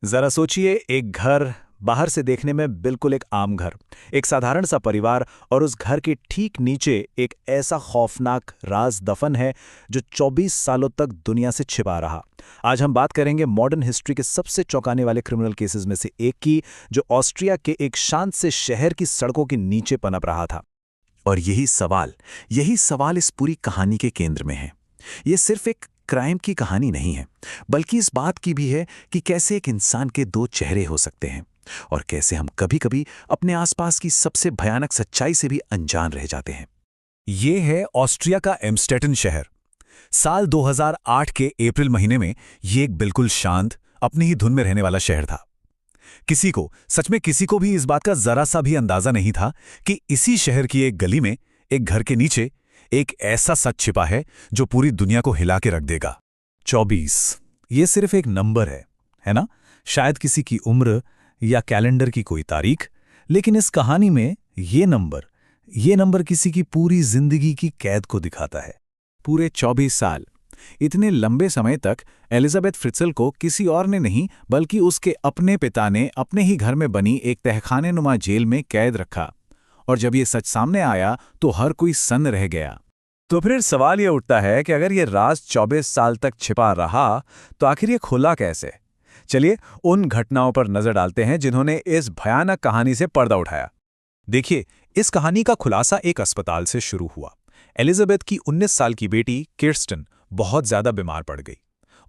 जरा सोचिए, एक घर बाहर से देखने में बिल्कुल एक आम घर, एक साधारण सा परिवार, और उस घर के ठीक नीचे एक ऐसा खौफनाक राज दफन है जो 24 सालों तक दुनिया से छिपा रहा। आज हम बात करेंगे मॉडर्न हिस्ट्री के सबसे चौंकाने वाले क्रिमिनल केसेस में से एक की, जो ऑस्ट्रिया के एक शांत से शहर की सड़कों के नीचे पनप रहा था। और यही सवाल इस पूरी कहानी के केंद्र में है। ये सिर्फ एक क्राइम की कहानी नहीं है, बल्कि इस बात की भी है कि कैसे एक इंसान के दो चेहरे हो सकते हैं और कैसे हम कभी-कभी अपने आसपास की सबसे भयानक सच्चाई से भी अनजान रह जाते हैं। ये है ऑस्ट्रिया का एम्स्टेटन शहर। साल 2008 के अप्रैल महीने में ये एक बिल्कुल शांत, अपनी ही धुन में रहने वाला शहर था। सच में किसी को भी इस बात का जरा सा भी अंदाजा नहीं था कि इसी शहर की एक गली में, एक घर के नीचे, एक ऐसा सच छिपा है जो पूरी दुनिया को हिला के रख देगा। 24, ये सिर्फ एक नंबर है ना? शायद किसी की उम्र या कैलेंडर की कोई तारीख, लेकिन इस कहानी में ये नंबर किसी की पूरी जिंदगी की कैद को दिखाता है। पूरे 24 साल, इतने लंबे समय तक एलिजाबेथ फ्रित्ज़ल को किसी और ने नहीं, बल्कि उसके अपने पिता ने अपने ही घर में बनी एक तहखाने नुमा जेल में कैद रखा। और जब ये सच सामने आया तो हर कोई सन्न रह गया। तो फिर सवाल ये उठता है कि अगर ये राज 24 साल तक छिपा रहा तो आखिर ये खुला कैसे? चलिए उन घटनाओं पर नजर डालते हैं जिन्होंने इस भयानक कहानी से पर्दा उठाया। देखिए, इस कहानी का खुलासा एक अस्पताल से शुरू हुआ। एलिजाबेथ की 19 साल की बेटी किर्स्टन बहुत ज्यादा बीमार पड़ गई।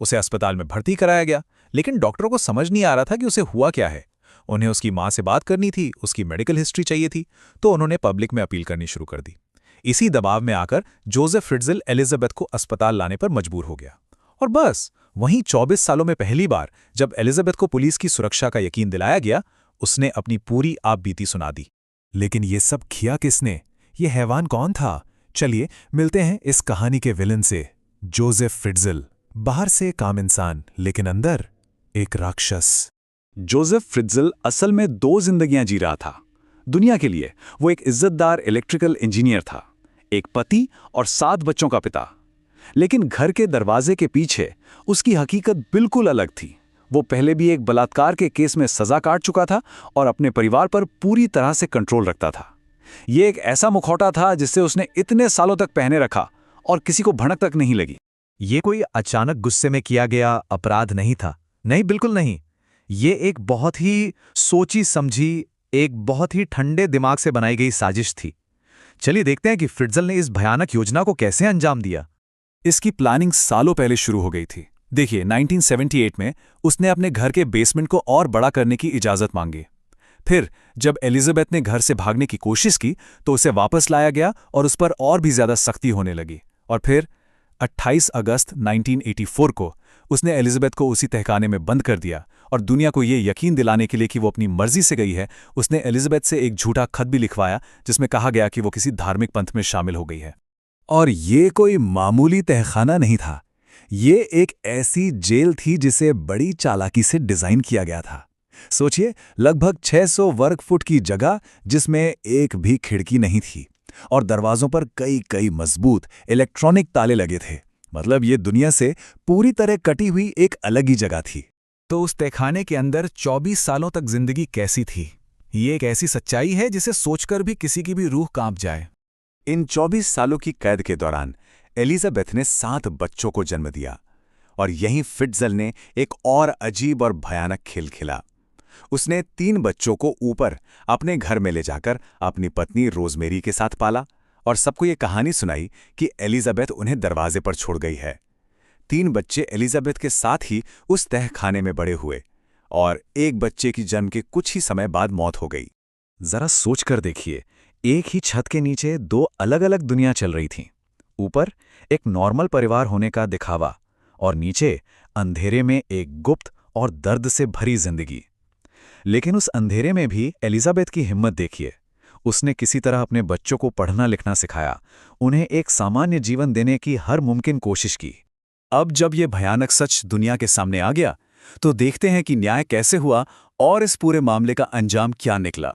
उसे अस्पताल में भर्ती कराया गया, लेकिन डॉक्टरों को समझ नहीं आ रहा था कि उसे हुआ क्या है। उन्हें उसकी मां से बात करनी थी, उसकी मेडिकल हिस्ट्री चाहिए थी, तो उन्होंने पब्लिक में अपील करनी शुरू कर दी। इसी दबाव में आकर जोसेफ फ्रित्ज़ल एलिजाबेथ को अस्पताल लाने पर मजबूर हो गया। और बस वहीं 24 सालों में पहली बार जब एलिजाबेथ को पुलिस की सुरक्षा का यकीन दिलाया गया, उसने अपनी पूरी आपबीती सुना दी। लेकिन ये सब किया किसने? ये हैवान कौन था? चलिए मिलते हैं इस कहानी के विलन से, जोसेफ फ्रित्ज़ल। बाहर से एक आम इंसान, लेकिन अंदर एक राक्षस। जोसेफ फ्रित्ज़ल असल में दो जिंदगियां जी रहा था। दुनिया के लिए वो एक इज्जतदार इलेक्ट्रिकल इंजीनियर था, एक पति और 7 बच्चों का पिता। लेकिन घर के दरवाजे के पीछे उसकी हकीकत बिल्कुल अलग थी। वो पहले भी एक बलात्कार के केस में सजा काट चुका था और अपने परिवार पर पूरी तरह से कंट्रोल रखता था। ये एक ऐसा मुखौटा था जिसे उसने इतने सालों तक पहने रखा और किसी को भनक तक नहीं लगी। ये कोई अचानक गुस्से में किया गया अपराध नहीं था। नहीं, बिल्कुल नहीं। ये एक बहुत ही सोची समझी, एक बहुत ही ठंडे दिमाग से बनाई गई साजिश थी। चलिए देखते हैं कि फ्रित्ज़ल ने इस भयानक योजना को कैसे अंजाम दिया। इसकी प्लानिंग सालों पहले शुरू हो गई थी। देखिए, 1978 में उसने अपने घर के बेसमेंट को और बड़ा करने की इजाजत मांगी। फिर जब एलिजाबेथ ने घर से भागने की कोशिश की तो उसे वापस लाया गया और उस पर और भी ज्यादा सख्ती होने लगी। और फिर 28 अगस्त 1984 को उसने एलिजाबेथ को उसी तहखाने में बंद कर दिया, और दुनिया को ये यकीन दिलाने के लिए कि वो अपनी मर्जी से गई है, उसने एलिजाबेथ से एक झूठा खत भी लिखवाया जिसमें कहा गया कि वो किसी धार्मिक पंथ में शामिल हो गई है। और ये कोई मामूली तहखाना नहीं था, ये एक ऐसी जेल थी जिसे बड़ी चालाकी से डिजाइन किया गया था। सोचिए, लगभग 600 वर्ग फुट की जगह जिसमें एक भी खिड़की नहीं थी, और दरवाजों पर कई कई मजबूत इलेक्ट्रॉनिक ताले लगे थे। मतलब ये दुनिया से पूरी तरह कटी हुई एक अलग ही जगह थी। तो उस तहखाने के अंदर 24 सालों तक जिंदगी कैसी थी? ये एक ऐसी सच्चाई है जिसे सोचकर भी किसी की भी रूह कांप जाए। इन 24 सालों की कैद के दौरान एलिजाबेथ ने 7 बच्चों को जन्म दिया, और यहीं फ्रित्ज़ल ने एक और अजीब और भयानक खेल खेला। उसने 3 बच्चों को ऊपर अपने घर में ले जाकर अपनी पत्नी रोजमेरी के साथ पाला और सबको ये कहानी सुनाई कि एलिजाबेथ उन्हें दरवाजे पर छोड़ गई है। 3 बच्चे एलिजाबेथ के साथ ही उस तहखाने में बड़े हुए, और एक बच्चे की जन्म के कुछ ही समय बाद मौत हो गई। जरा सोच कर देखिए, एक ही छत के नीचे 2 अलग अलग दुनिया चल रही थीं। ऊपर एक नॉर्मल परिवार होने का दिखावा, और नीचे अंधेरे में एक गुप्त और दर्द से भरी जिंदगी। लेकिन उस अंधेरे में भी एलिजाबेथ की हिम्मत देखिए। उसने किसी तरह अपने बच्चों को पढ़ना लिखना सिखाया, उन्हें एक सामान्य जीवन देने की हर मुमकिन कोशिश की। अब जब ये भयानक सच दुनिया के सामने आ गया, तो देखते हैं कि न्याय कैसे हुआ और इस पूरे मामले का अंजाम क्या निकला।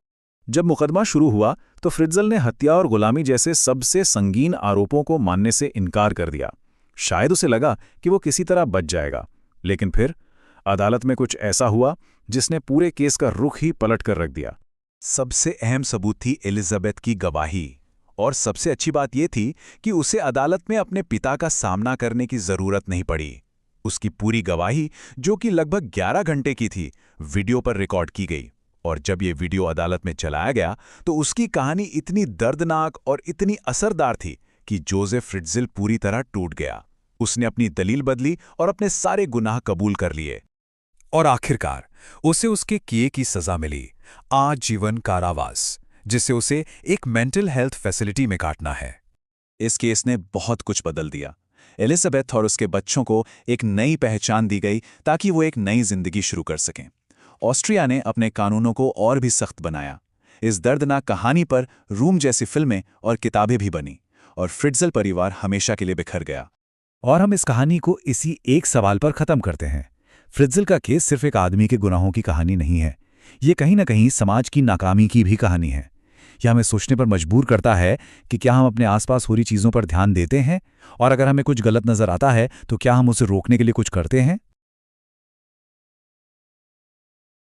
जब मुकदमा शुरू हुआ तो फ्रित्ज़ल ने हत्या और गुलामी जैसे सबसे संगीन आरोपों को मानने से इनकार कर दिया। शायद उसे लगा कि वो किसी तरह बच जाएगा, लेकिन फिर अदालत में कुछ ऐसा हुआ जिसने पूरे केस का रुख ही पलट कर रख दिया। सबसे अहम सबूत थी एलिजाबेथ की गवाही, और सबसे अच्छी बात यह थी कि उसे अदालत में अपने पिता का सामना करने की जरूरत नहीं पड़ी। उसकी पूरी गवाही, जो कि लगभग 11 घंटे की थी, वीडियो पर रिकॉर्ड की गई, और जब ये वीडियो अदालत में चलाया गया तो उसकी कहानी इतनी दर्दनाक और इतनी असरदार थी कि जोसेफ फ्रिट्ज़ल पूरी तरह टूट गया। उसने अपनी दलील बदली और अपने सारे गुनाह कबूल कर लिए। और आखिरकार उसे उसके किए की सजा मिली, आजीवन कारावास, जिसे उसे एक मेंटल हेल्थ फैसिलिटी में काटना है। इस केस ने बहुत कुछ बदल दिया। एलिजाबेथ और उसके बच्चों को एक नई पहचान दी गई ताकि वो एक नई जिंदगी शुरू कर सकें। ऑस्ट्रिया ने अपने कानूनों को और भी सख्त बनाया। इस दर्दनाक कहानी पर रूम जैसी फिल्में और किताबें भी बनी, और फ्रिट्ज़ल परिवार हमेशा के लिए बिखर गया। और हम इस कहानी को इसी एक सवाल पर खत्म करते हैं। फ्रिट्ज़ल का केस सिर्फ एक आदमी के गुनाहों की कहानी नहीं है, ये कहीं ना कहीं समाज की नाकामी की भी कहानी है। यह हमें सोचने पर मजबूर करता है कि क्या हम अपने आसपास हो रही चीज़ों पर ध्यान देते हैं, और अगर हमें कुछ गलत नज़र आता है तो क्या हम उसे रोकने के लिए कुछ करते हैं।